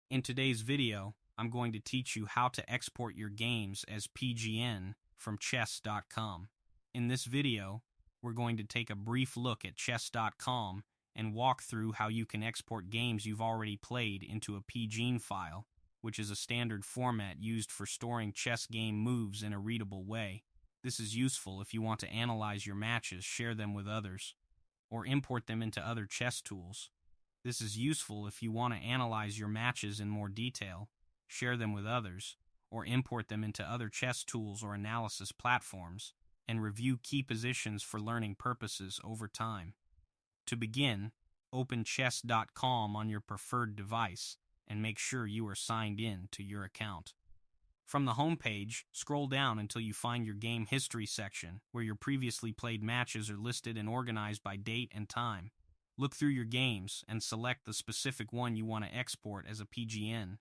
In today's video, I'm going to teach you how to export your games as PGN from chess.com. In this video, we're going to take a brief look at chess.com and walk through how you can export games you've already played into a PGN file, which is a standard format used for storing chess game moves in a readable way. This is useful if you want to analyze your matches, share them with others, or import them into other chess tools. This is useful if you want to analyze your matches in more detail, share them with others, or import them into other chess tools or analysis platforms, and review key positions for learning purposes over time. To begin, open chess.com on your preferred device and make sure you are signed in to your account. From the home page, scroll down until you find your game history section, where your previously played matches are listed and organized by date and time. Look through your games and select the specific one you want to export as a PGN.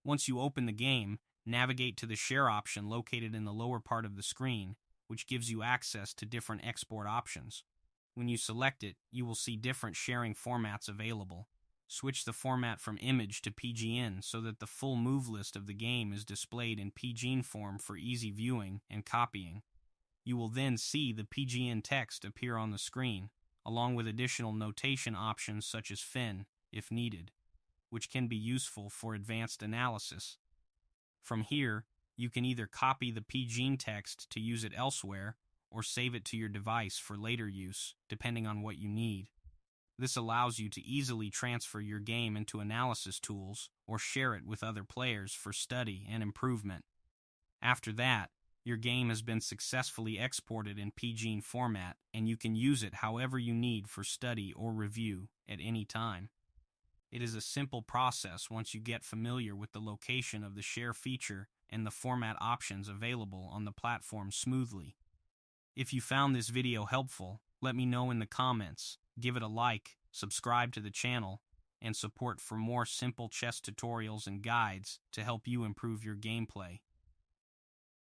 Once you open the game, navigate to the share option located in the lower part of the screen, which gives you access to different export options. When you select it, you will see different sharing formats available. Switch the format from image to PGN so that the full move list of the game is displayed in PGN form for easy viewing and copying. You will then see the PGN text appear on the screen, along with additional notation options such as fin, if needed, which can be useful for advanced analysis. From here, you can either copy the PGN text to use it elsewhere, or save it to your device for later use, depending on what you need. This allows you to easily transfer your game into analysis tools or share it with other players for study and improvement. After that, your game has been successfully exported in PGN format, and you can use it however you need for study or review at any time. It is a simple process once you get familiar with the location of the share feature and the format options available on the platform smoothly. If you found this video helpful, let me know in the comments. Give it a like, subscribe to the channel, and support for more simple chess tutorials and guides to help you improve your gameplay.